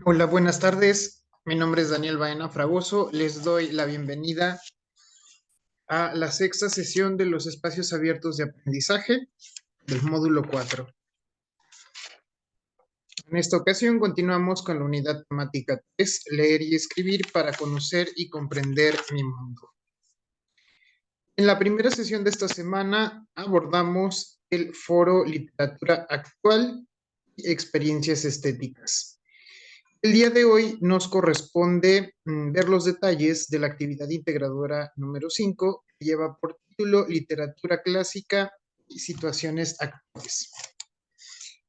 Hola, buenas tardes. Mi nombre es Daniel Baena Fragoso. Les doy la bienvenida a la sexta sesión de los espacios abiertos de aprendizaje del módulo 4. En esta ocasión continuamos con la unidad temática 3, leer y escribir para conocer y comprender mi mundo. En la primera sesión de esta semana abordamos el foro Literatura Actual y Experiencias Estéticas. El día de hoy nos corresponde ver los detalles de la actividad integradora número 5, que lleva por título Literatura Clásica y Situaciones Actuales.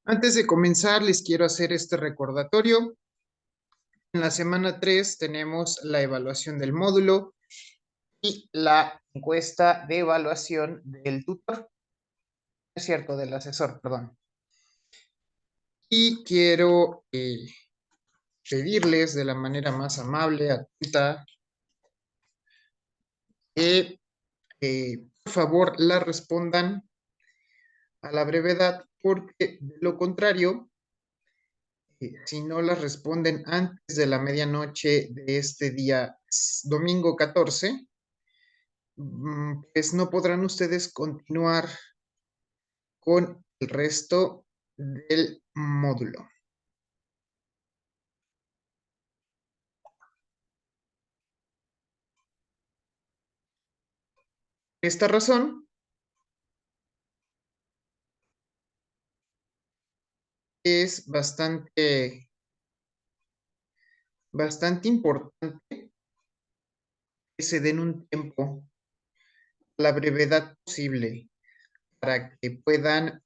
Antes de comenzar, les quiero hacer este recordatorio. En la semana 3 tenemos la evaluación del módulo y la encuesta de evaluación del tutor, es cierto, del asesor, perdón. Y quiero pedirles de la manera más amable, atenta, que por favor la respondan a la brevedad, porque de lo contrario, si no las responden antes de la medianoche de este día domingo 14, pues no podrán ustedes continuar con el resto del módulo. Por esta razón, es bastante importante que se den un tiempo, a la brevedad posible, para que puedan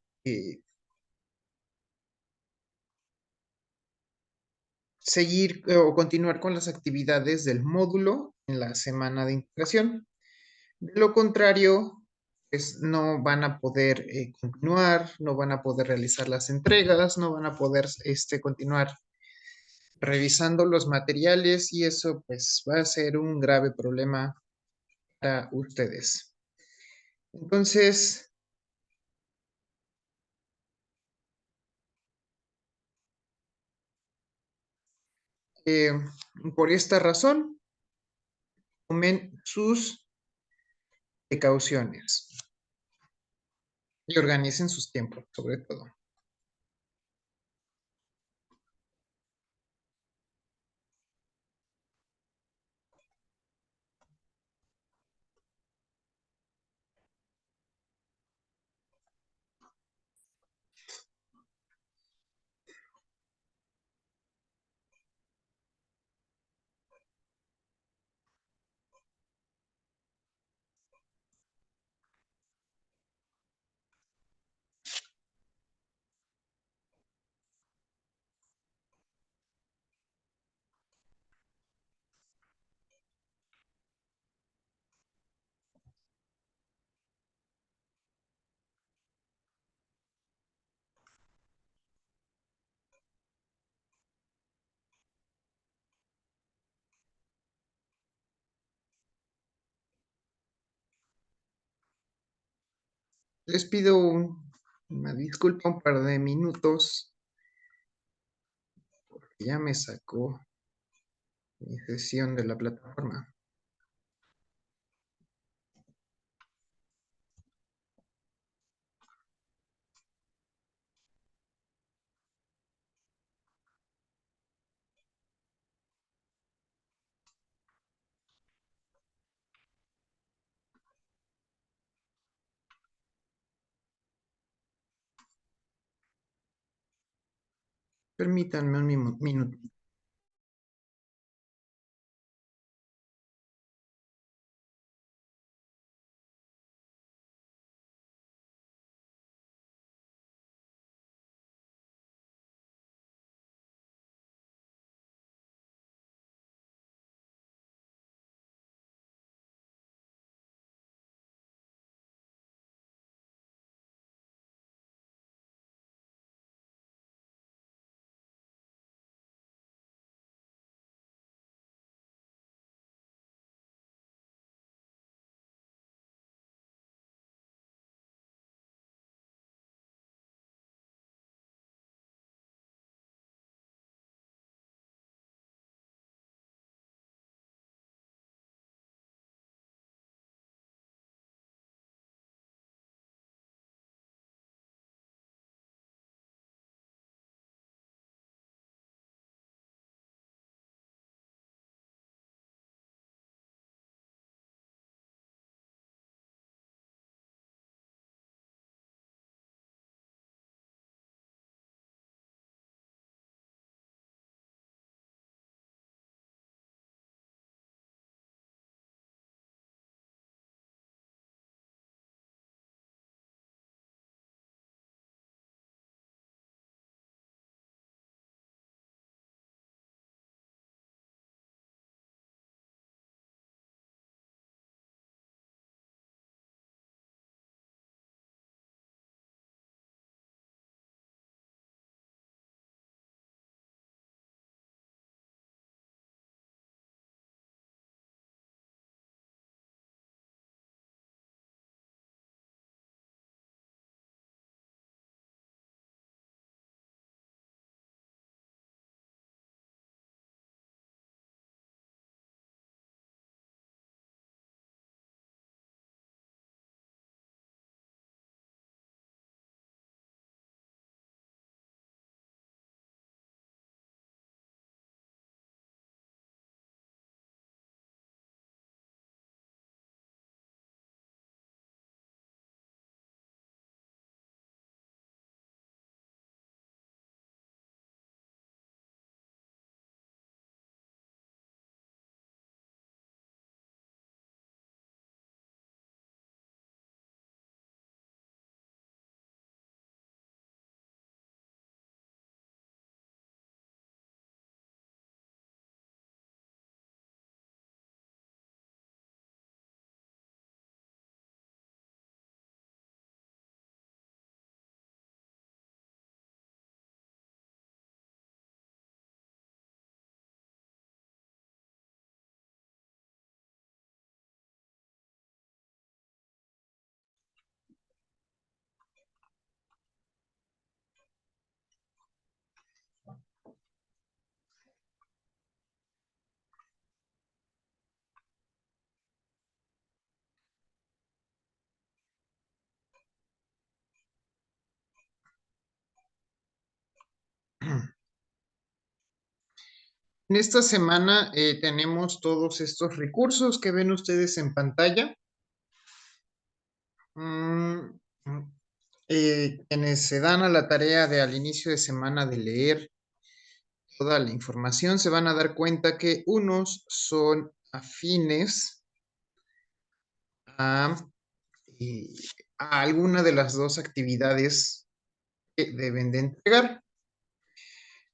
seguir o continuar con las actividades del módulo en la semana de integración. De lo contrario, pues no van a poder continuar, no van a poder realizar las entregas, no van a poder continuar revisando los materiales y eso pues va a ser un grave problema para ustedes. Entonces, eh, por esta razón, tomen sus precauciones y organicen sus tiempos, sobre todo. Les pido una disculpa, un par de minutos, que ya me sacó mi sesión de la plataforma. Permítanme un minuto. En esta semana tenemos todos estos recursos que ven ustedes en pantalla. Mm, Quienes se dan a la tarea de al inicio de semana de leer toda la información se van a dar cuenta que unos son afines a, eh, a alguna de las dos actividades que deben de entregar.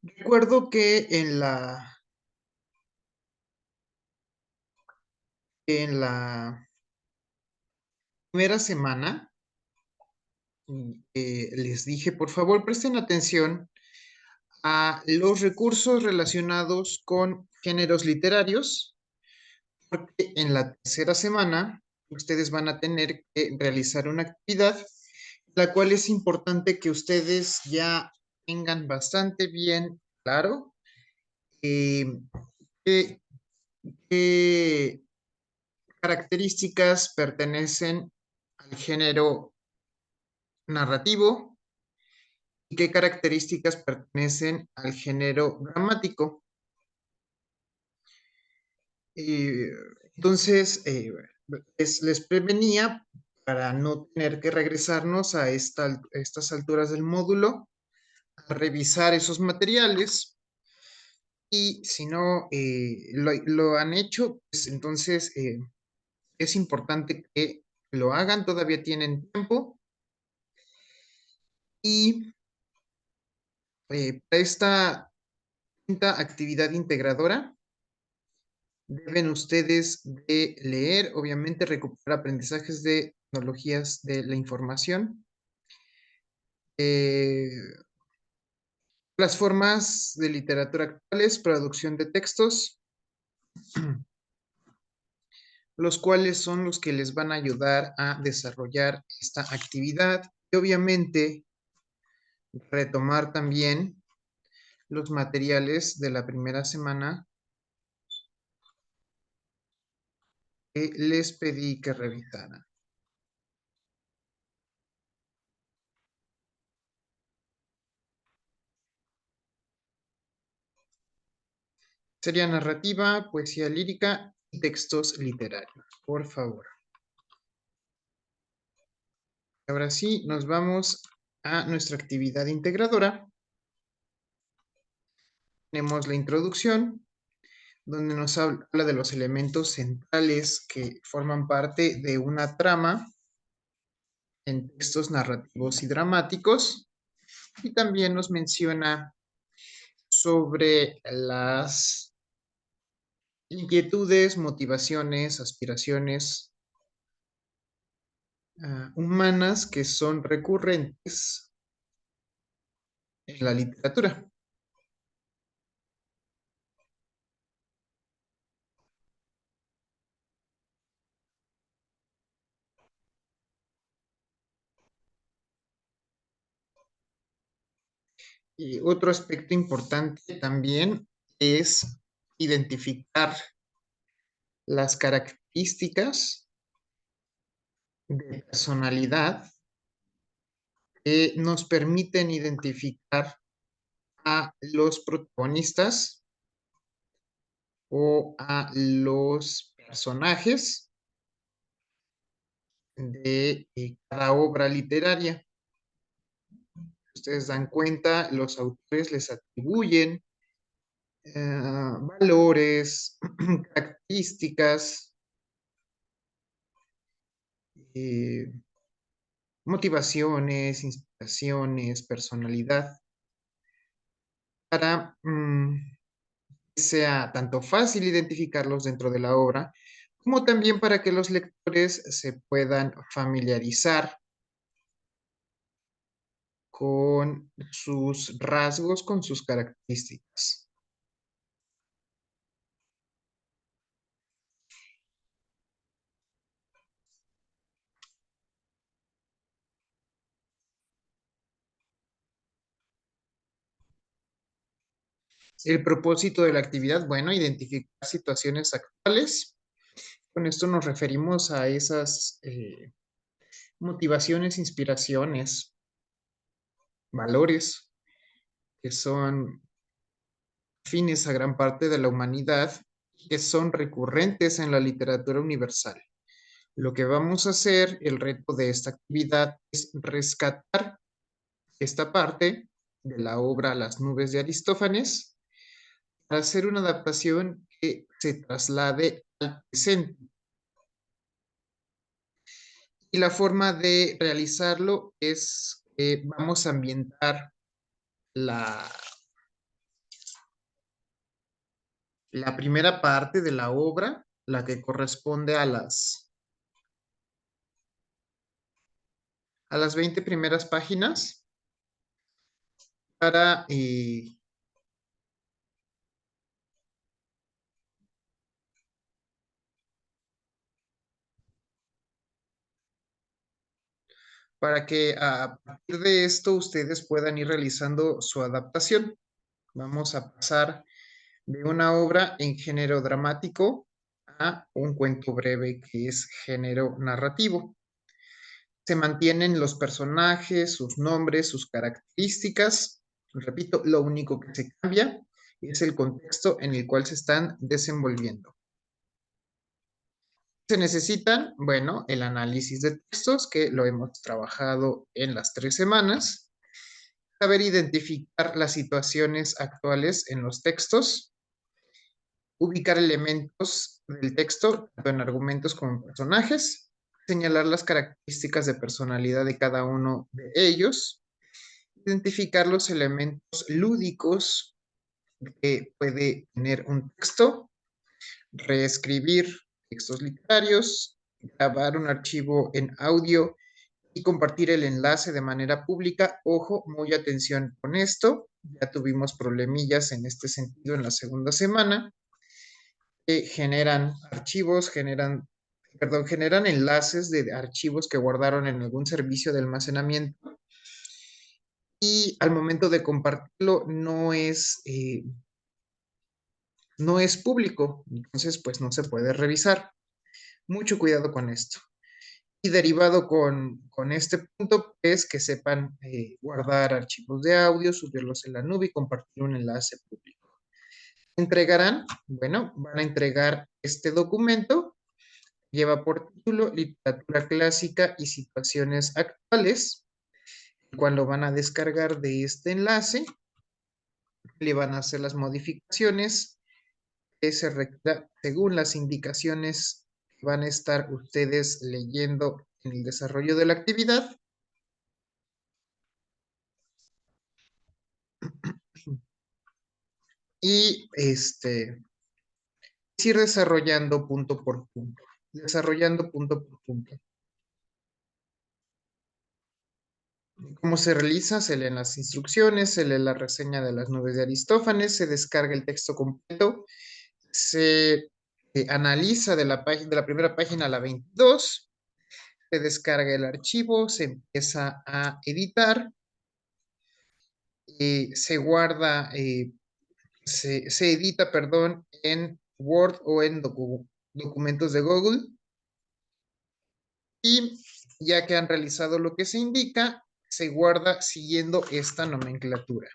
Recuerdo que en la primera semana les dije, por favor, presten atención a los recursos relacionados con géneros literarios, porque en la tercera semana ustedes van a tener que realizar una actividad, la cual es importante que ustedes ya tengan bastante bien claro eh, qué, qué características pertenecen al género narrativo y qué características pertenecen al género dramático. Eh, entonces, les prevenía para no tener que regresarnos a estas alturas del módulo, a revisar esos materiales y si no lo han hecho, pues entonces es importante que lo hagan, todavía tienen tiempo y para esta quinta actividad integradora deben ustedes de leer, obviamente recuperar aprendizajes de tecnologías de la información, eh, las formas de literatura actuales, producción de textos, los cuales son los que les van a ayudar a desarrollar esta actividad y obviamente retomar también los materiales de la primera semana que les pedí que revisaran. Sería narrativa, poesía lírica y textos literarios, por favor. Ahora sí, nos vamos a nuestra actividad integradora. Tenemos la introducción, donde nos habla de los elementos centrales que forman parte de una trama en textos narrativos y dramáticos. Y también nos menciona sobre las inquietudes, motivaciones, aspiraciones humanas que son recurrentes en la literatura. Y otro aspecto importante también es identificar las características de personalidad que nos permiten identificar a los protagonistas o a los personajes de cada obra literaria. Ustedes dan cuenta, los autores les atribuyen valores, características, eh, motivaciones, inspiraciones, personalidad, para que sea tanto fácil identificarlos dentro de la obra, como también para que los lectores se puedan familiarizar con sus rasgos, con sus características. El propósito de la actividad, bueno, identificar situaciones actuales. Con esto nos referimos a esas motivaciones, inspiraciones, valores que son afines a gran parte de la humanidad que son recurrentes en la literatura universal. Lo que vamos a hacer, el reto de esta actividad, es rescatar esta parte de la obra Las nubes de Aristófanes para hacer una adaptación que se traslade al presente. Y la forma de realizarlo es que vamos a ambientar la, la primera parte de la obra, la que corresponde a las 20 primeras páginas, para, para que a partir de esto ustedes puedan ir realizando su adaptación. Vamos a pasar de una obra en género dramático a un cuento breve que es género narrativo. Se mantienen los personajes, sus nombres, sus características. Repito, lo único que se cambia es el contexto en el cual se están desenvolviendo. Se necesitan, bueno, el análisis de textos, que lo hemos trabajado en las 3 semanas, saber identificar las situaciones actuales en los textos, ubicar elementos del texto, tanto en argumentos como en personajes, señalar las características de personalidad de cada uno de ellos, identificar los elementos lúdicos que puede tener un texto, reescribir textos literarios, grabar un archivo en audio y compartir el enlace de manera pública. Ojo, muy atención con esto. Ya tuvimos problemillas en este sentido en la segunda semana. Generan archivos, generan enlaces de archivos que guardaron en algún servicio de almacenamiento y al momento de compartirlo no es público, entonces pues no se puede revisar. Mucho cuidado con esto. Y derivado con este punto es que sepan guardar archivos de audio, subirlos en la nube y compartir un enlace público. Entregarán, bueno, van a entregar este documento, lleva por título Literatura Clásica y Situaciones Actuales, el cual lo van a descargar de este enlace, le van a hacer las modificaciones que se requiera según las indicaciones que van a estar ustedes leyendo en el desarrollo de la actividad. Y ir desarrollando punto por punto, desarrollando punto por punto. ¿Cómo se realiza? Se leen las instrucciones, se lee la reseña de las nubes de Aristófanes, se descarga el texto completo, se analiza de de la primera página a la 22, se descarga el archivo, se empieza a editar, se guarda, se edita, perdón, en Word o en documentos de Google. Y ya que han realizado lo que se indica, se guarda siguiendo esta nomenclatura.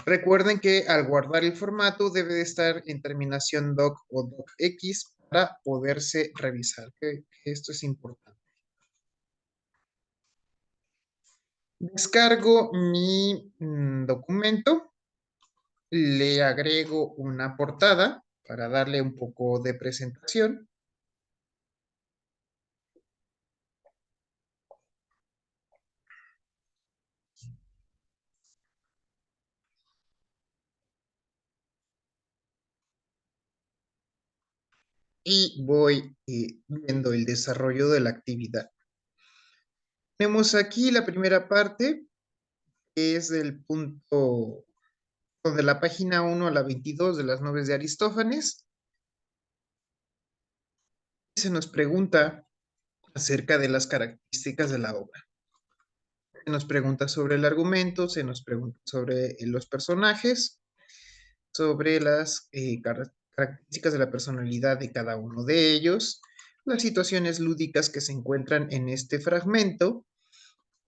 Recuerden que al guardar el formato debe de estar en terminación doc o docx para poderse revisar, que esto es importante. Descargo mi documento, le agrego una portada para darle un poco de presentación. Y voy viendo el desarrollo de la actividad. Tenemos aquí la primera parte, que es del punto de la página 1 a la 22 de las nubes de Aristófanes. Se nos pregunta acerca de las características de la obra. Se nos pregunta sobre el argumento, se nos pregunta sobre los personajes, sobre las características de la personalidad de cada uno de ellos, las situaciones lúdicas que se encuentran en este fragmento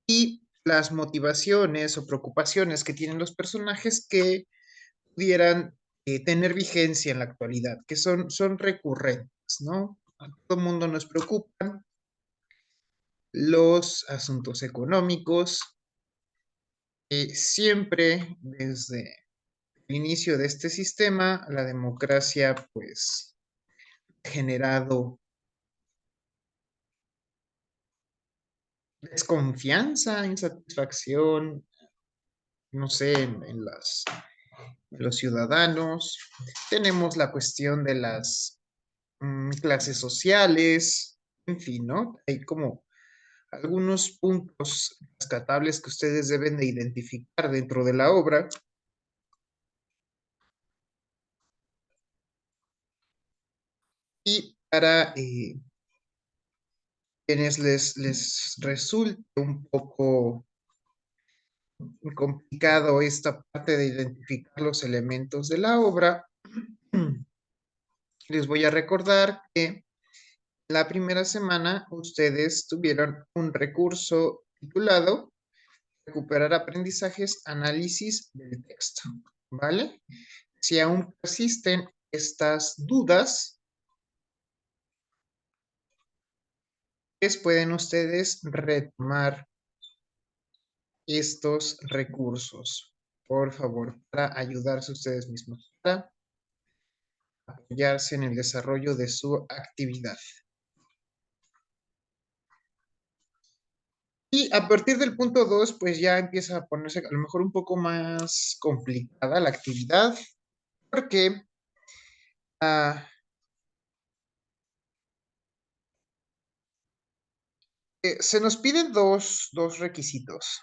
y las motivaciones o preocupaciones que tienen los personajes que pudieran tener vigencia en la actualidad, que son recurrentes, ¿no? A todo el mundo nos preocupan los asuntos económicos. Siempre desde el inicio de este sistema, la democracia pues ha generado desconfianza, insatisfacción, no sé, en los ciudadanos. Tenemos la cuestión de las clases sociales, en fin, ¿no? Hay como algunos puntos rescatables que ustedes deben de identificar dentro de la obra. Y para quienes les resulte un poco complicado esta parte de identificar los elementos de la obra, les voy a recordar que la primera semana ustedes tuvieron un recurso titulado Recuperar aprendizajes, análisis del texto, ¿vale? Si aún persisten estas dudas, pues pueden ustedes retomar estos recursos, por favor, para ayudarse ustedes mismos, para apoyarse en el desarrollo de su actividad. Y a partir del punto 2, pues ya empieza a ponerse a lo mejor un poco más complicada la actividad, porque ah, se nos piden dos requisitos.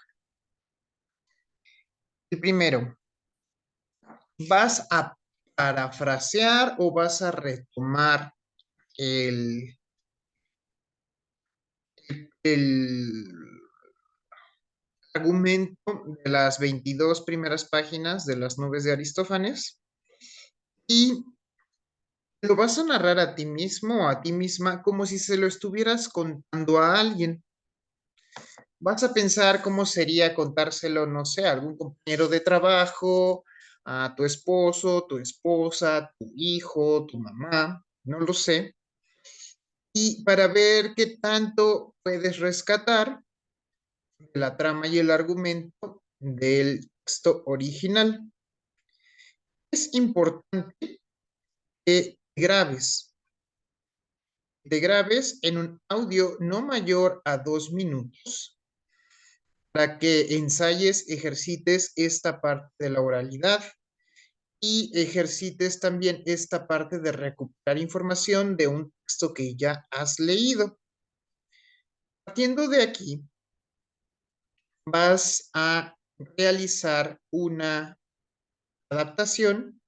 El primero, ¿vas a parafrasear o vas a retomar el, el argumento de las 22 primeras páginas de las nubes de Aristófanes? Y lo vas a narrar a ti mismo o a ti misma como si se lo estuvieras contando a alguien. Vas a pensar cómo sería contárselo, no sé, a algún compañero de trabajo, a tu esposo, tu esposa, tu hijo, tu mamá, no lo sé. Y para ver qué tanto puedes rescatar de la trama y el argumento del texto original. Es importante que grabes en un audio no mayor a 2 minutos para que ensayes, ejercites esta parte de la oralidad y ejercites también esta parte de recuperar información de un texto que ya has leído. Partiendo de aquí, vas a realizar una adaptación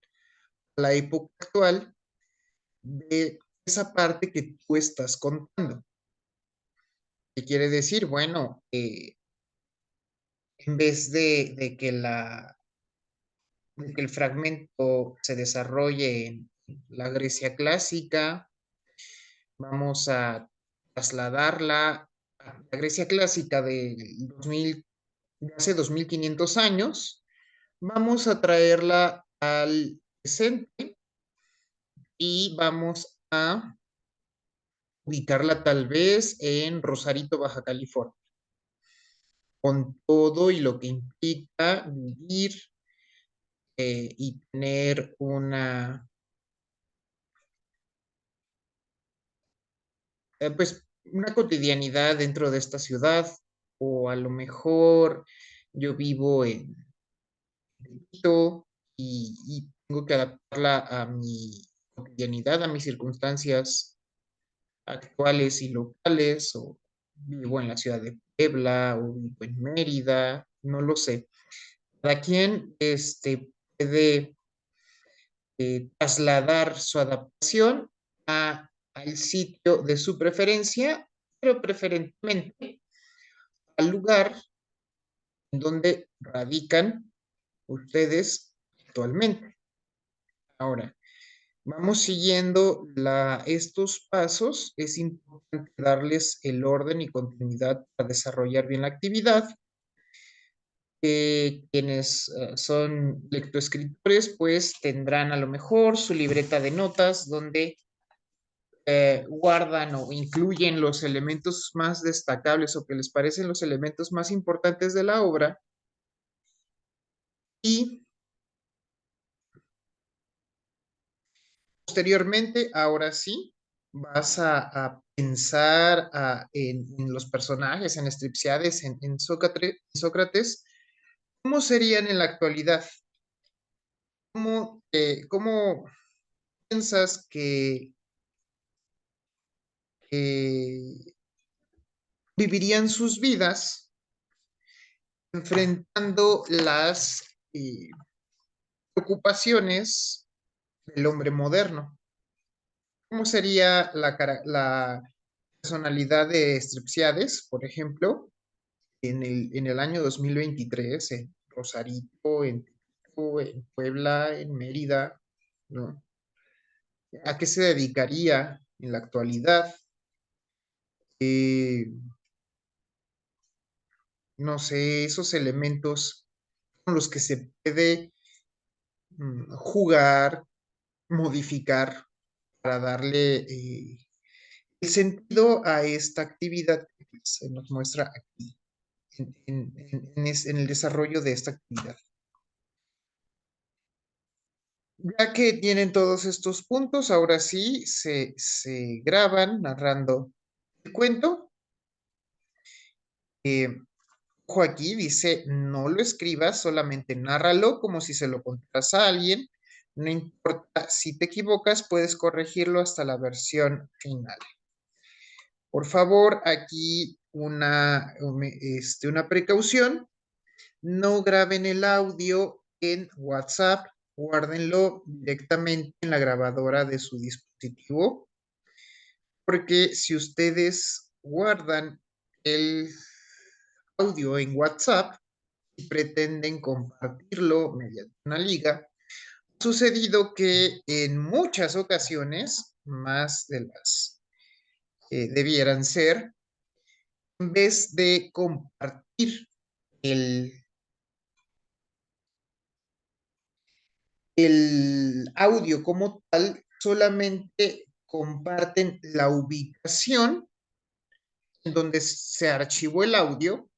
a la época actual de esa parte que tú estás contando. ¿Qué quiere decir? Bueno, en vez de que el fragmento se desarrolle en la Grecia clásica, vamos a trasladarla a la Grecia clásica de hace 2500 años, vamos a traerla al presente y vamos a ubicarla tal vez en Rosarito, Baja California, con todo y lo que implica vivir y tener pues, una cotidianidad dentro de esta ciudad, o a lo mejor yo vivo en Quito y tengo que adaptarla a mi cotidianidad, a mis circunstancias actuales y locales, o vivo en la ciudad de Puebla, o vivo en Mérida, no lo sé. Cada quien puede trasladar su adaptación al sitio de su preferencia, pero preferentemente al lugar en donde radican ustedes actualmente. Ahora, Vamos siguiendo estos pasos. Es importante darles el orden y continuidad para desarrollar bien la actividad. Quienes son lectoescritores, pues tendrán a lo mejor su libreta de notas donde guardan o incluyen los elementos más destacables o que les parecen los elementos más importantes de la obra. Y posteriormente, ahora sí, vas a pensar en los personajes, en Stripsiades, en Sócrates, ¿cómo serían en la actualidad? ¿Cómo piensas que vivirían sus vidas enfrentando las preocupaciones del hombre moderno? ¿Cómo sería la personalidad de Stripsiades, por ejemplo, en el año 2023, en Rosarito, en Puebla, en Mérida, ¿no? ¿A qué se dedicaría en la actualidad? Eh, no sé, esos elementos con los que se puede jugar, modificar para darle el sentido a esta actividad que se nos muestra aquí en el desarrollo de esta actividad. Ya que tienen todos estos puntos, ahora sí se graban narrando el cuento. Ojo aquí, dice, no lo escribas, solamente nárralo como si se lo contaras a alguien. No importa si te equivocas, puedes corregirlo hasta la versión final. Por favor, aquí una precaución. No graben el audio en WhatsApp, guárdenlo directamente en la grabadora de su dispositivo, porque si ustedes guardan el audio en WhatsApp y pretenden compartirlo mediante una liga, ha sucedido que en muchas ocasiones, más de las que debieran ser, en vez de compartir el el audio como tal, solamente comparten la ubicación en donde se archivó el audio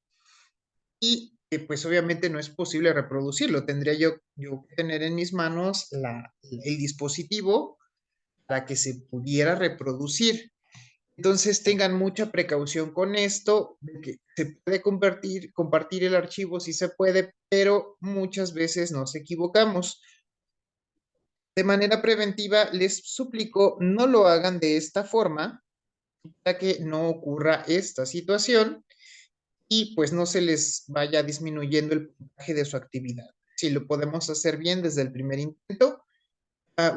y pues obviamente no es posible reproducirlo. Tendría yo que tener en mis manos el dispositivo para que se pudiera reproducir. Entonces tengan mucha precaución con esto, de que se puede compartir el archivo si se puede, pero muchas veces nos equivocamos. De manera preventiva, les suplico no lo hagan de esta forma para que no ocurra esta situación y pues no se les vaya disminuyendo el puntaje de su actividad. Si lo podemos hacer bien desde el primer intento,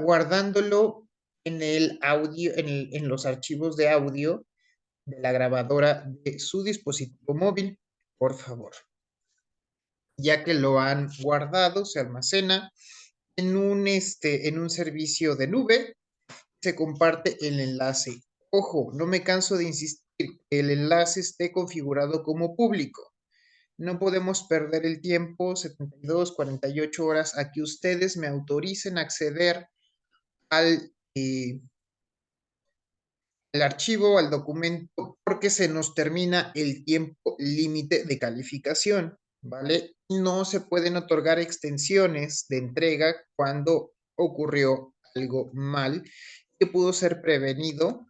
guardándolo en el audio, en los archivos de audio de la grabadora de su dispositivo móvil, por favor. Ya que lo han guardado, se almacena en un servicio de nube, se comparte el enlace. Ojo, no me canso de insistir que el enlace esté configurado como público. No podemos perder el tiempo, 72, 48 horas, a que ustedes me autoricen a acceder al, eh, al archivo, al documento, porque se nos termina el tiempo límite de calificación, ¿vale? No se pueden otorgar extensiones de entrega cuando ocurrió algo mal que pudo ser prevenido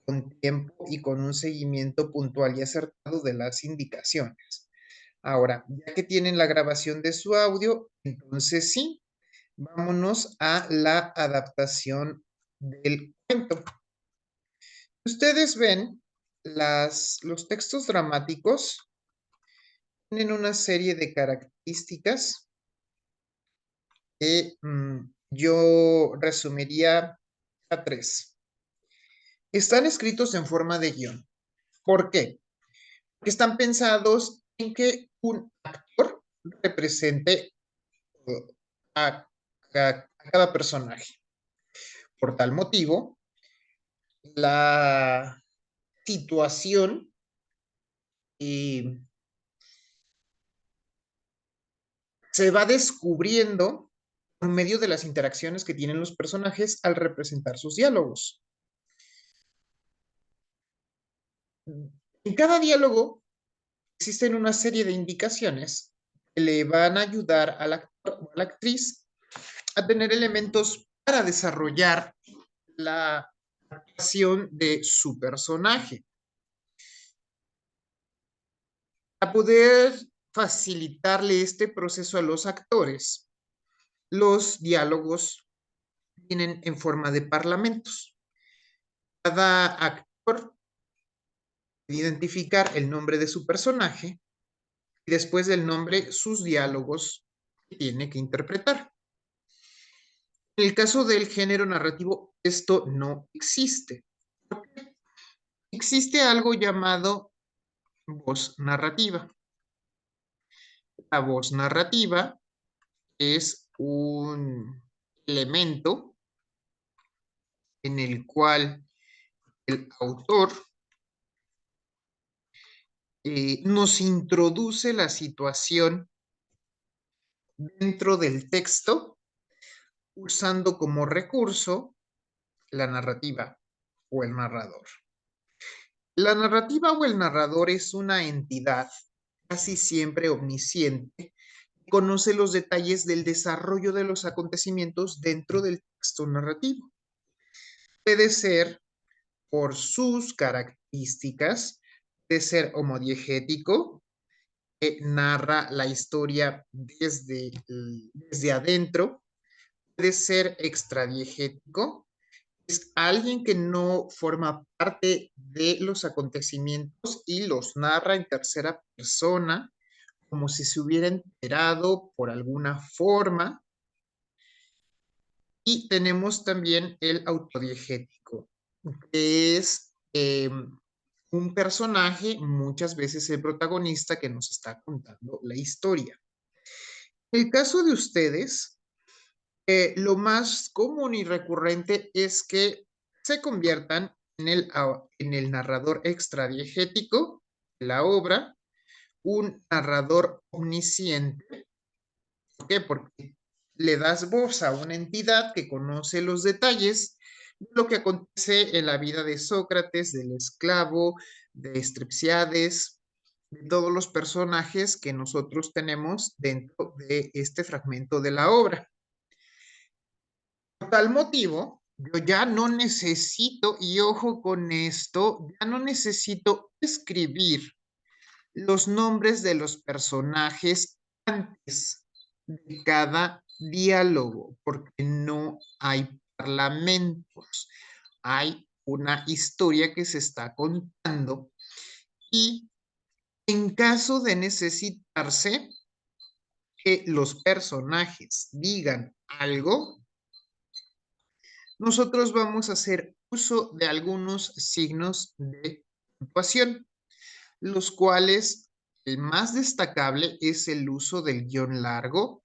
con tiempo y con un seguimiento puntual y acertado de las indicaciones. Ahora, ya que tienen la grabación de su audio, entonces sí, vámonos a la adaptación del cuento. Ustedes ven, los textos dramáticos tienen una serie de características que yo resumiría a tres. Están escritos en forma de guión. ¿Por qué? Porque están pensados en que un actor represente a, a cada personaje. Por tal motivo, la situación eh, se va descubriendo por medio de las interacciones que tienen los personajes al representar sus diálogos. En cada diálogo existen una serie de indicaciones que le van a ayudar al actor o a la actriz a tener elementos para desarrollar la actuación de su personaje. Para poder facilitarle este proceso a los actores, los diálogos vienen en forma de parlamentos. Cada actor debe identificar el nombre de su personaje y después del nombre sus diálogos que tiene que interpretar. En el caso del género narrativo, esto no existe. Existe algo llamado voz narrativa. La voz narrativa es un elemento en el cual el autor nos introduce la situación dentro del texto usando como recurso la narrativa o el narrador. La narrativa o el narrador es una entidad casi siempre omnisciente, conoce los detalles del desarrollo de los acontecimientos dentro del texto narrativo. Puede ser por sus características, puede ser homodiegético, que narra la historia desde adentro, puede ser extradiegético, es alguien que no forma parte de los acontecimientos y los narra en tercera persona, como si se hubiera enterado por alguna forma. Y tenemos también el autodiegético, que es un personaje, muchas veces el protagonista, que nos está contando la historia. En el caso de ustedes, lo más común y recurrente es que se conviertan en el narrador extradiegético de la obra, un narrador omnisciente. ¿Por qué? Porque le das voz a una entidad que conoce los detalles de lo que acontece en la vida de Sócrates, del esclavo, de Strepsiades, de todos los personajes que nosotros tenemos dentro de este fragmento de la obra. Por tal motivo, yo ya no necesito, y ojo con esto, ya no necesito escribir los nombres de los personajes antes de cada diálogo, porque no hay parlamentos, hay una historia que se está contando y en caso de necesitarse que los personajes digan algo, nosotros vamos a hacer uso de algunos signos de puntuación, los cuales el más destacable es el uso del guión largo,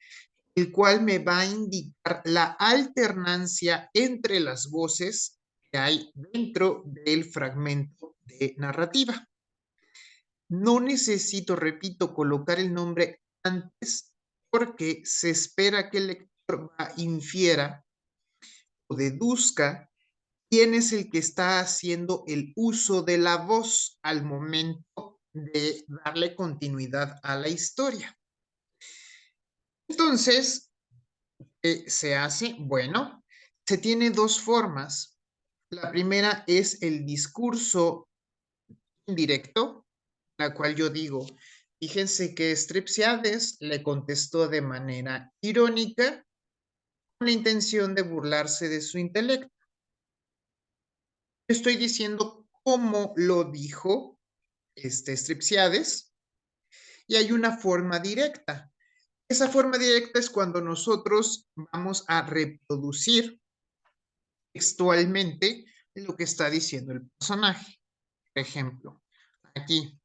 el cual me va a indicar la alternancia entre las voces que hay dentro del fragmento de narrativa. No necesito, repito, colocar el nombre antes porque se espera que el lector infiera o deduzca quién es el que está haciendo el uso de la voz al momento de darle continuidad a la historia. Entonces, ¿qué se hace? Bueno, se tiene dos formas. La primera es el discurso indirecto, la cual yo digo, fíjense que Strepsiades le contestó de manera irónica con la intención de burlarse de su intelecto. Estoy diciendo cómo lo dijo Strepsiades y hay una forma directa. Esa forma directa es cuando nosotros vamos a reproducir textualmente lo que está diciendo el personaje. Por ejemplo, aquí,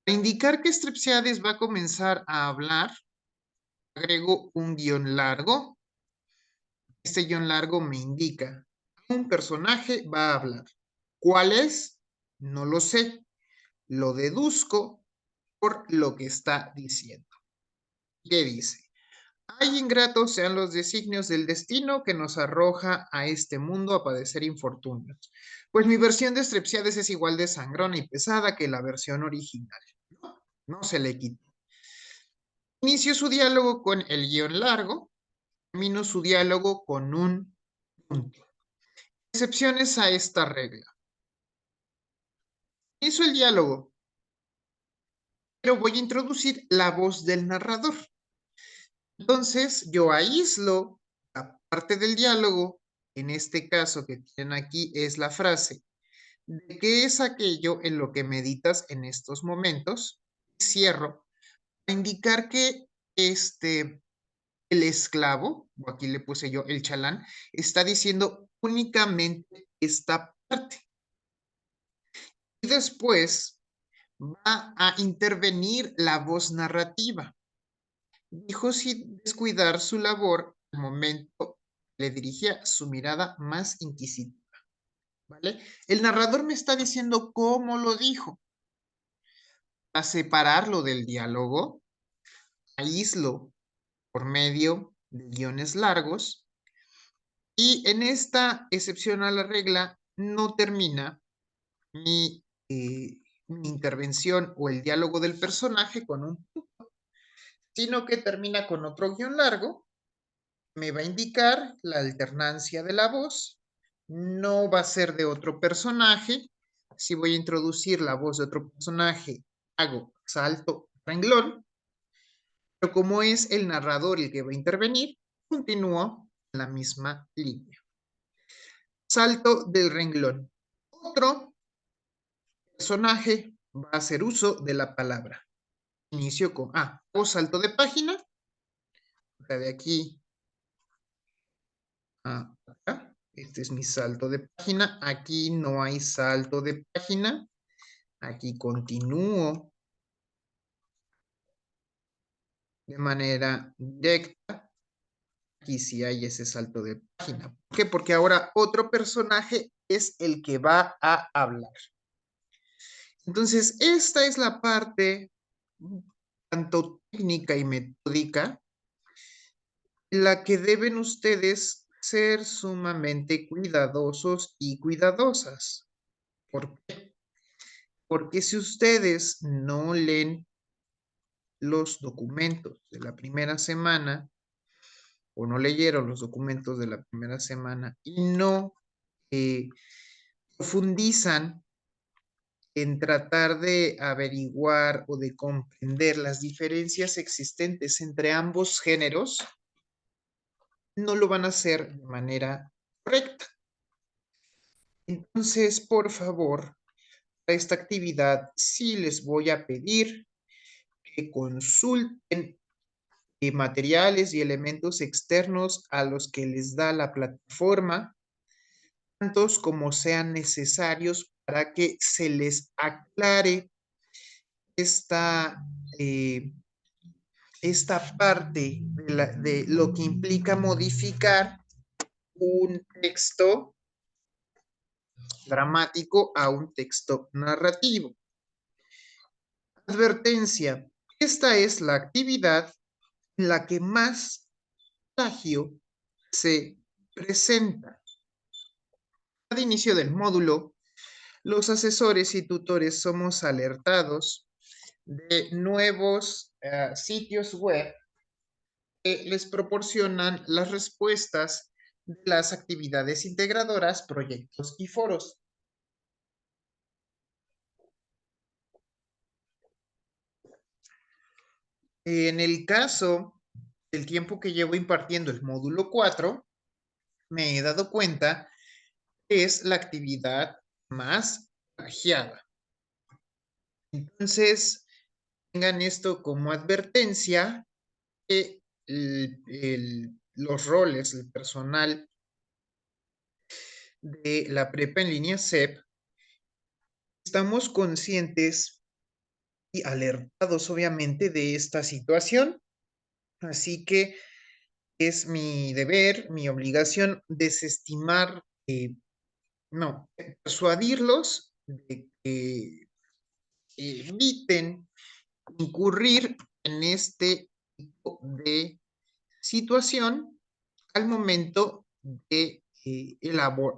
para indicar que Strepsiades va a comenzar a hablar, agrego un guión largo Este guión largo me indica, un personaje va a hablar. ¿Cuál es? No lo sé. Lo deduzco por lo que está diciendo. ¿Qué dice? Ay, ingratos sean los designios del destino que nos arroja a este mundo a padecer infortunios. Pues mi versión de Strepsiades es igual de sangrona y pesada que la versión original. No se le quita. Inicio su diálogo con el guión largo, termino su diálogo con un punto. Excepciones a esta regla. Inicio el diálogo, pero voy a introducir la voz del narrador. Entonces, yo aíslo la parte del diálogo, en este caso que tienen aquí es la frase, ¿de qué es aquello en lo que meditas en estos momentos? Cierro, para indicar que el esclavo, o aquí le puse yo el chalán, está diciendo únicamente esta parte. Y después va a intervenir la voz narrativa. Dijo sin descuidar su labor, al momento le dirigía su mirada más inquisitiva. ¿Vale? El narrador me está diciendo cómo lo dijo. Para separarlo del diálogo, aíslo por medio de guiones largos y en esta excepción a la regla no termina mi intervención o el diálogo del personaje con un punto, sino que termina con otro guión largo, me va a indicar la alternancia de la voz, no va a ser de otro personaje, si voy a introducir la voz de otro personaje, hago salto renglón, pero como es el narrador el que va a intervenir, continúo en la misma línea. Salto del renglón. Otro personaje va a hacer uso de la palabra. Inicio con o salto de página, de aquí a acá. Este es mi salto de página. Aquí no hay salto de página. Aquí continúo de manera directa. Aquí sí hay ese salto de página. ¿Por qué? Porque ahora otro personaje es el que va a hablar. Entonces, esta es la parte tanto técnica y metódica, la que deben ustedes ser sumamente cuidadosos y cuidadosas. ¿Por qué? Porque si ustedes no leen los documentos de la primera semana o no leyeron los documentos de la primera semana y no profundizan en tratar de averiguar o de comprender las diferencias existentes entre ambos géneros, no lo van a hacer de manera correcta. Entonces, por favor, para esta actividad sí les voy a pedir que consulten materiales y elementos externos a los que les da la plataforma, tantos como sean necesarios para que se les aclare esta, esta parte de lo que implica modificar un texto dramático a un texto narrativo. Advertencia. Esta es la actividad en la que más plagio se presenta. Al inicio del módulo, los asesores y tutores somos alertados de nuevos sitios web que les proporcionan las respuestas de las actividades integradoras, proyectos y foros. En el caso del tiempo que llevo impartiendo el módulo 4, me he dado cuenta que es la actividad más plagiada. Entonces, tengan esto como advertencia que los roles, el personal de la prepa en línea CEP, estamos conscientes y alertados obviamente de esta situación. Así que es mi deber, mi obligación, desestimar, no, persuadirlos de que eviten incurrir en este tipo de situación al momento de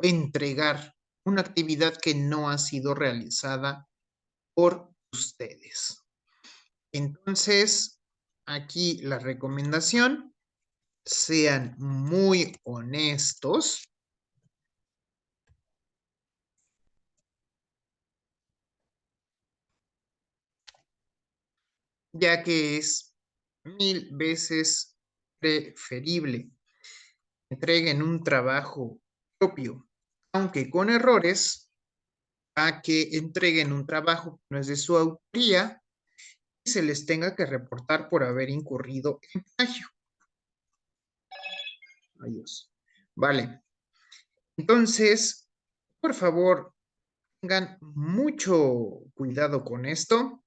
entregar una actividad que no ha sido realizada por ustedes. Entonces, aquí la recomendación, sean muy honestos, ya que es 1000 veces preferible que entreguen un trabajo propio, aunque con errores, a que entreguen un trabajo que no es de su autoría y se les tenga que reportar por haber incurrido en plagio. Adiós. Vale. Entonces, por favor, tengan mucho cuidado con esto.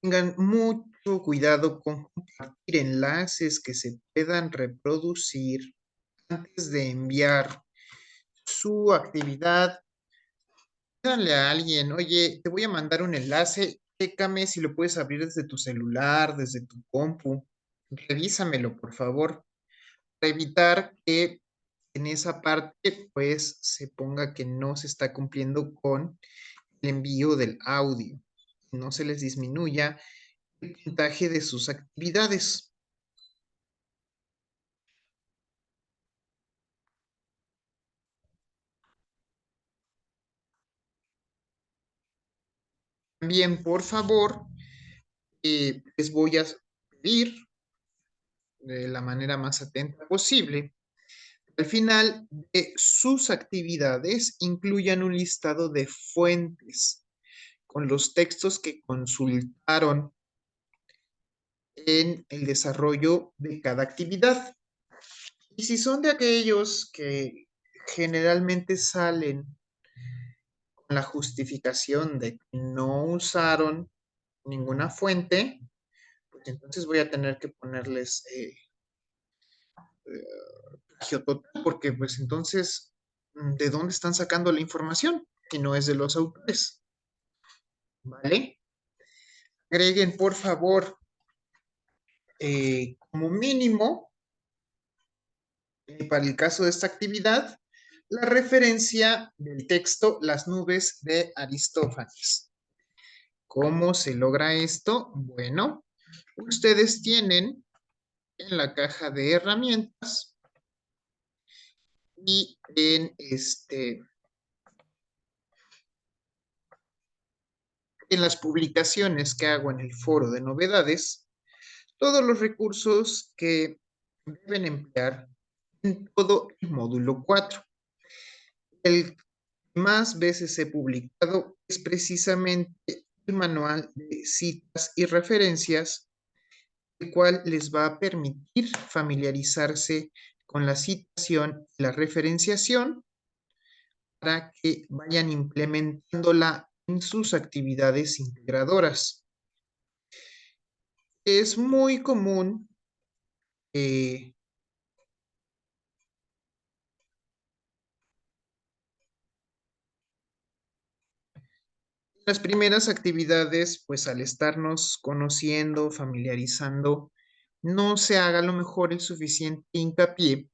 Tengan mucho cuidado con compartir enlaces que se puedan reproducir antes de enviar su actividad. Díganle a alguien, oye, te voy a mandar un enlace, chécame si lo puedes abrir desde tu celular, desde tu compu. Revísamelo, por favor, para evitar que en esa parte, pues, se ponga que no se está cumpliendo con el envío del audio. No se les disminuya el puntaje de sus actividades. También, por favor, les voy a pedir de la manera más atenta posible, al final de sus actividades incluyan un listado de fuentes con los textos que consultaron en el desarrollo de cada actividad. Y si son de aquellos que generalmente salen con la justificación de que no usaron ninguna fuente, pues entonces voy a tener que ponerles plagio total, porque pues entonces, ¿de dónde están sacando la información? Que no es de los autores, ¿vale? Agreguen, por favor, como mínimo, para el caso de esta actividad, la referencia del texto Las nubes de Aristófanes. ¿Cómo se logra esto? Bueno, ustedes tienen en la caja de herramientas y en las publicaciones que hago en el foro de novedades, todos los recursos que deben emplear en todo el módulo 4. El que más veces he publicado es precisamente el manual de citas y referencias, el cual les va a permitir familiarizarse con la citación y la referenciación para que vayan implementándola en sus actividades integradoras. Es muy común las primeras actividades, pues al estarnos conociendo, familiarizando, no se haga a lo mejor el suficiente hincapié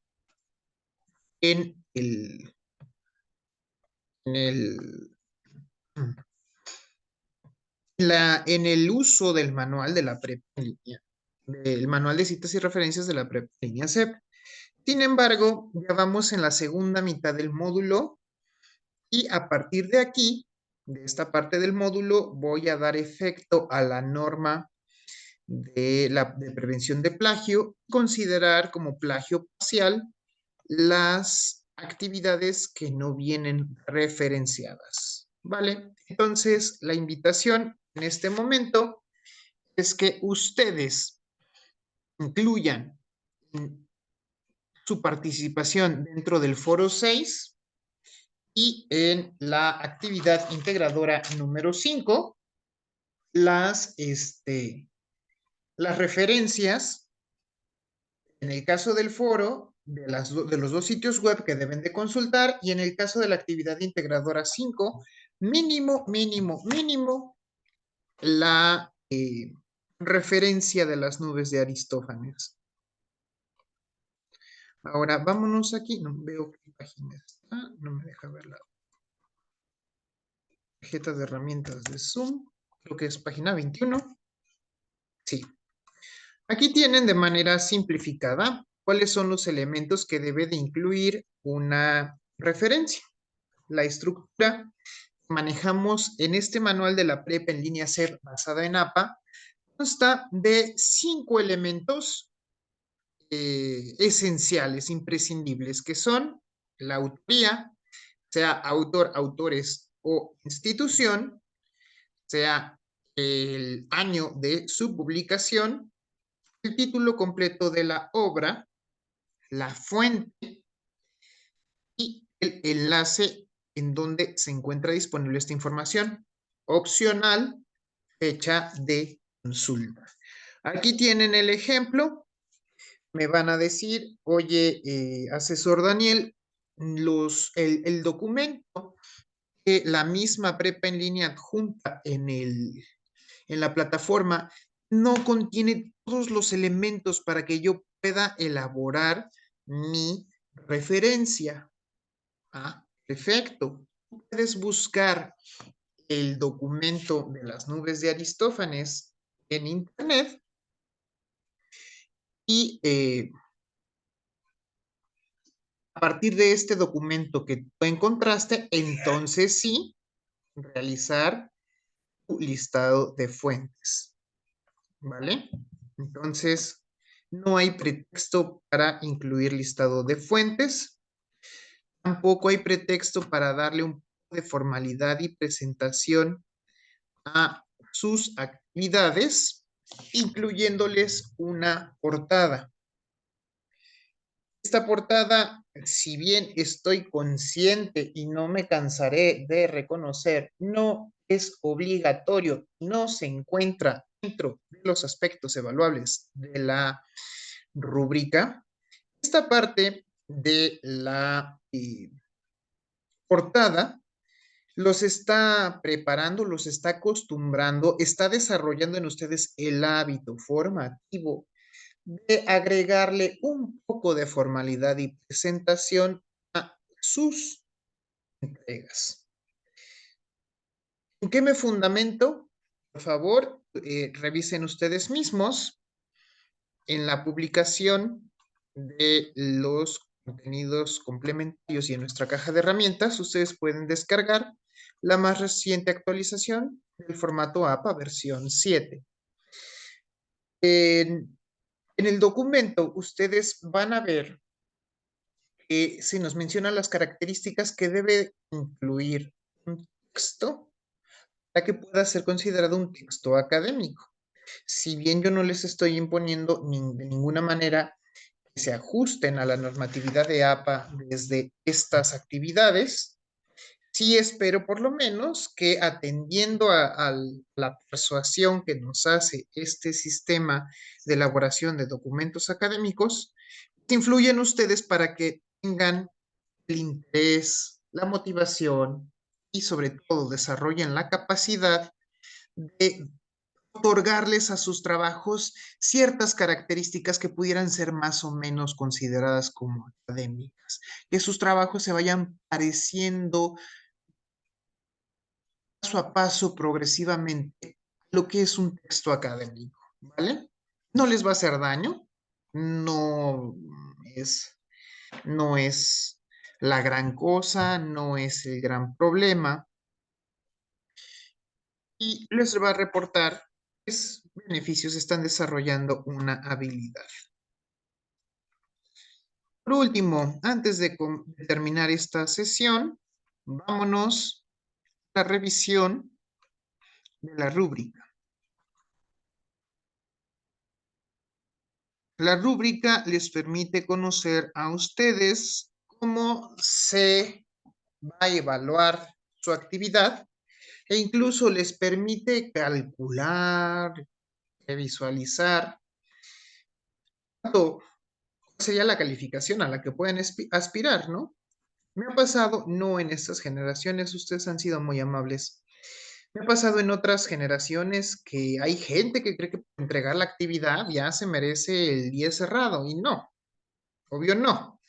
en en el, en el uso del manual de la prepa en línea, del manual de citas y referencias de la prepa en línea CEP. Sin embargo, ya vamos en la segunda mitad del módulo y a partir de aquí, de esta parte del módulo, voy a dar efecto a la norma de prevención de plagio, considerar como plagio parcial las actividades que no vienen referenciadas. ¿Vale? Entonces, la invitación en este momento es que ustedes incluyan su participación dentro del foro 6 y en la actividad integradora número 5, las referencias En el caso del foro, de los dos sitios web que deben de consultar, y en el caso de la actividad integradora 5, mínimo, mínimo, mínimo, la referencia de las nubes de Aristófanes. Ahora, vámonos aquí. No veo qué página está. No me deja ver la tarjeta de herramientas de Zoom. Creo que es página 21. Sí. Aquí tienen de manera simplificada cuáles son los elementos que debe de incluir una referencia. La estructura que manejamos en este manual de la prepa en línea SER basada en APA consta de 5 elementos esenciales, imprescindibles, que son la autoría, sea autor, autores o institución, sea el año de su publicación, el título completo de la obra, la fuente y el enlace en donde se encuentra disponible esta información. Opcional, fecha de consulta. Aquí tienen el ejemplo. Me van a decir, oye, asesor Daniel, el documento que la misma prepa en línea adjunta en la plataforma no contiene todos los elementos para que yo pueda elaborar mi referencia. Ah, perfecto. Puedes buscar el documento de las nubes de Aristófanes en internet y a partir de este documento que tú encontraste, entonces sí, realizar tu listado de fuentes, ¿vale? Entonces, no hay pretexto para incluir listado de fuentes, tampoco hay pretexto para darle un poco de formalidad y presentación a sus actividades, incluyéndoles una portada. Esta portada, si bien estoy consciente y no me cansaré de reconocer, no es obligatorio, no se encuentra dentro de los aspectos evaluables de la rúbrica. Esta parte de la portada los está preparando, los está acostumbrando, está desarrollando en ustedes el hábito formativo de agregarle un poco de formalidad y presentación a sus entregas. ¿En qué me fundamento? Por favor, revisen ustedes mismos en la publicación de los contenidos complementarios y en nuestra caja de herramientas, ustedes pueden descargar la más reciente actualización del formato APA versión 7. En el documento, ustedes van a ver que se nos menciona las características que debe incluir un texto para que pueda ser considerado un texto académico. Si bien yo no les estoy imponiendo de ninguna manera que se ajusten a la normatividad de APA desde estas actividades, sí espero por lo menos que atendiendo a la persuasión que nos hace este sistema de elaboración de documentos académicos, influyen ustedes para que tengan el interés, la motivación y sobre todo desarrollen la capacidad de otorgarles a sus trabajos ciertas características que pudieran ser más o menos consideradas como académicas, que sus trabajos se vayan pareciendo paso a paso progresivamente lo que es un texto académico, ¿vale? No les va a hacer daño, no es, no es la gran cosa, no es el gran problema y les va a reportar qué beneficios están desarrollando una habilidad. Por último, antes de terminar esta sesión, vámonos a la revisión de la rúbrica. La rúbrica les permite conocer a ustedes cómo se va a evaluar su actividad e incluso les permite calcular, visualizar cuánto sería la calificación a la que pueden aspirar, ¿no? Me ha pasado, no en estas generaciones, ustedes han sido muy amables. Me ha pasado en otras generaciones que hay gente que cree que por entregar la actividad ya se merece el 10 cerrado y no, obvio no.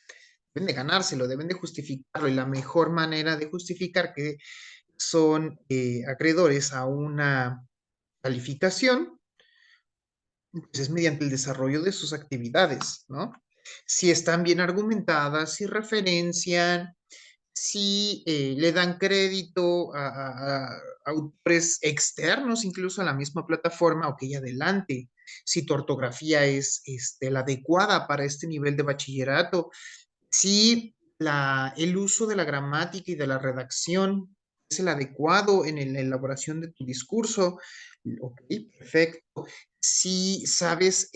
Deben de ganárselo, deben de justificarlo y la mejor manera de justificar que son acreedores a una calificación pues es mediante el desarrollo de sus actividades, ¿no? Si están bien argumentadas, si referencian, si le dan crédito a autores externos, incluso a la misma plataforma, ok, adelante. Si tu ortografía es la adecuada para este nivel de bachillerato, si el uso de la gramática y de la redacción es el adecuado en la elaboración de tu discurso, ok, perfecto. Si sabes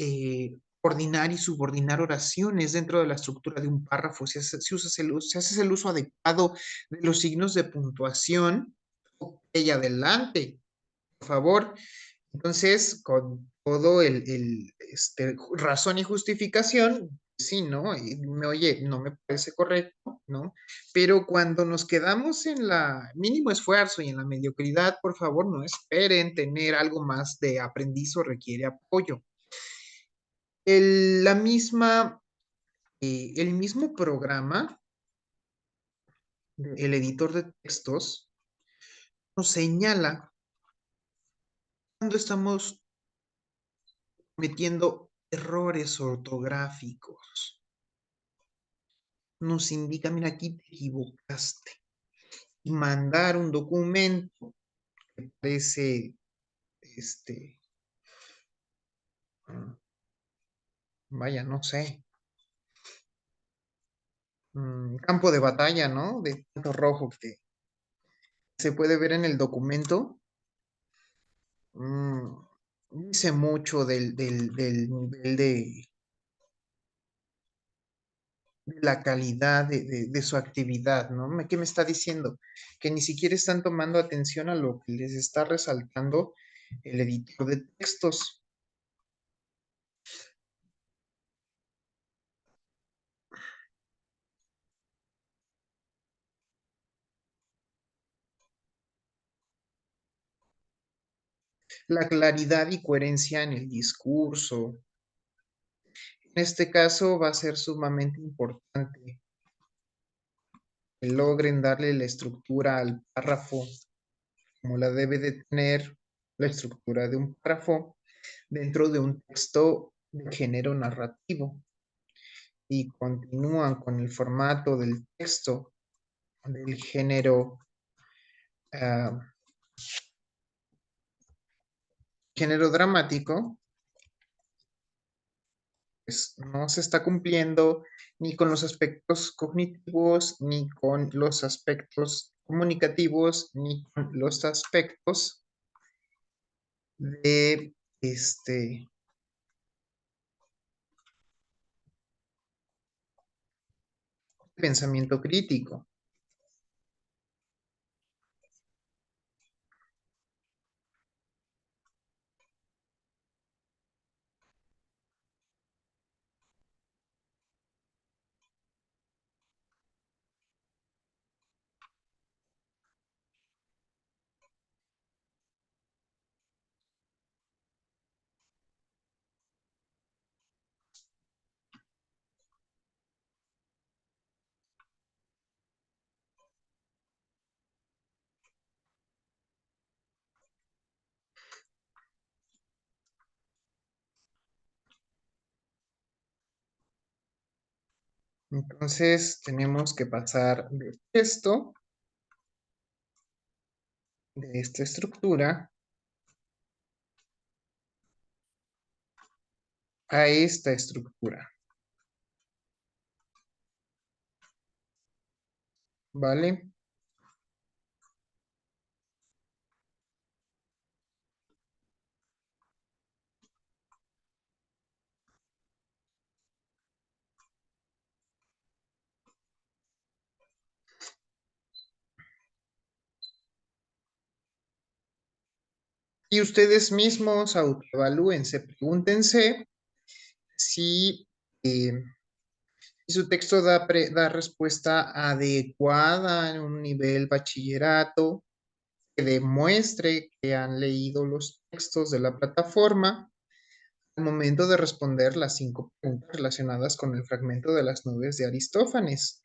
coordinar y subordinar oraciones dentro de la estructura de un párrafo, si haces el uso adecuado de los signos de puntuación, ok, adelante, por favor. Entonces, con todo razón y justificación, sí, ¿no? Y oye, no me parece correcto, ¿no? Pero cuando nos quedamos en la mínimo esfuerzo y en la mediocridad, por favor, no esperen tener algo más de aprendiz o requiere apoyo. La misma, el mismo programa, el editor de textos, nos señala cuando estamos cometiendo errores ortográficos. Nos indica, mira, aquí te equivocaste. Y mandar un documento que parece, este, vaya, no sé, campo de batalla, ¿no? De tanto rojo que se puede ver en el documento. Mm, dice mucho del nivel de la calidad de su actividad, ¿no? ¿Qué me está diciendo? Que ni siquiera están tomando atención a lo que les está resaltando el editor de textos. La claridad y coherencia en el discurso. En este caso va a ser sumamente importante que logren darle la estructura al párrafo como la debe de tener la estructura de un párrafo dentro de un texto de género narrativo y continúan con el formato del texto del ah, género dramático, pues no se está cumpliendo ni con los aspectos cognitivos, ni con los aspectos comunicativos, ni con los aspectos de pensamiento crítico. Entonces tenemos que pasar de esto, de esta estructura, a esta estructura, ¿vale? Y ustedes mismos autoevalúense, pregúntense si Si su texto da respuesta adecuada en un nivel bachillerato, que demuestre que han leído los textos de la plataforma, al momento de responder las 5 preguntas relacionadas con el fragmento de las nubes de Aristófanes.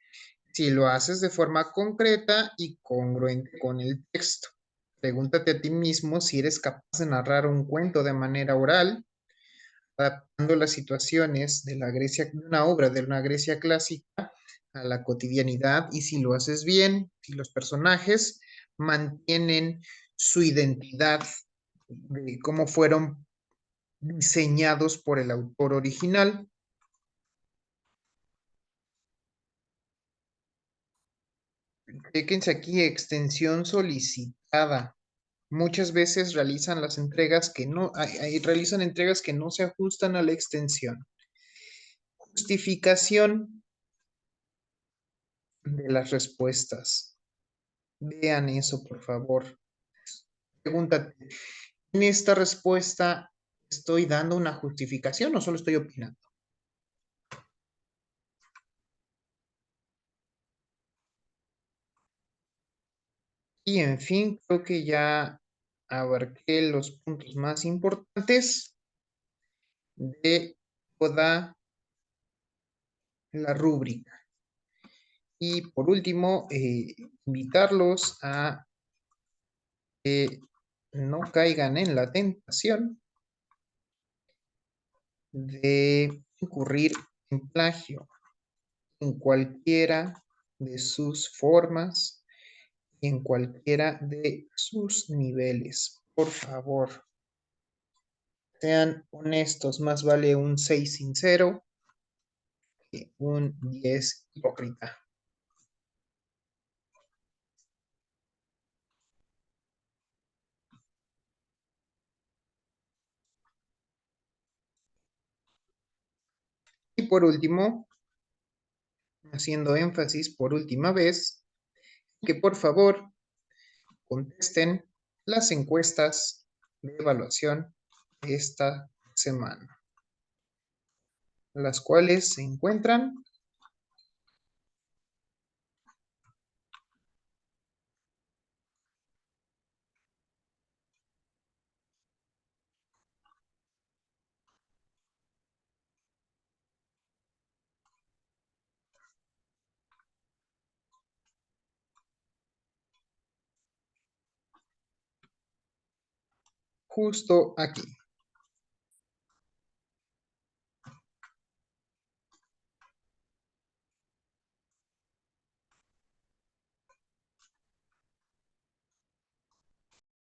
Si lo haces de forma concreta y congruente con el texto. Pregúntate a ti mismo si eres capaz de narrar un cuento de manera oral, adaptando las situaciones de una obra de una Grecia clásica a la cotidianidad, y si lo haces bien, si los personajes mantienen su identidad de cómo fueron diseñados por el autor original. Fíjense aquí, extensión solicitada. Muchas veces realizan las entregas que no, realizan entregas que no se ajustan a la extensión. Justificación de las respuestas. Vean eso, por favor. Pregúntate, ¿en esta respuesta estoy dando una justificación o solo estoy opinando? Y en fin, creo que ya abarqué los puntos más importantes de toda la rúbrica. Y por último, invitarlos a que no caigan en la tentación de incurrir en plagio en cualquiera de sus formas y en cualquiera de sus niveles. Por favor, sean honestos, más vale un 6 sincero que un 10 hipócrita. Y por último, haciendo énfasis por última vez, que por favor contesten las encuestas de evaluación de esta semana, las cuales se encuentran justo aquí.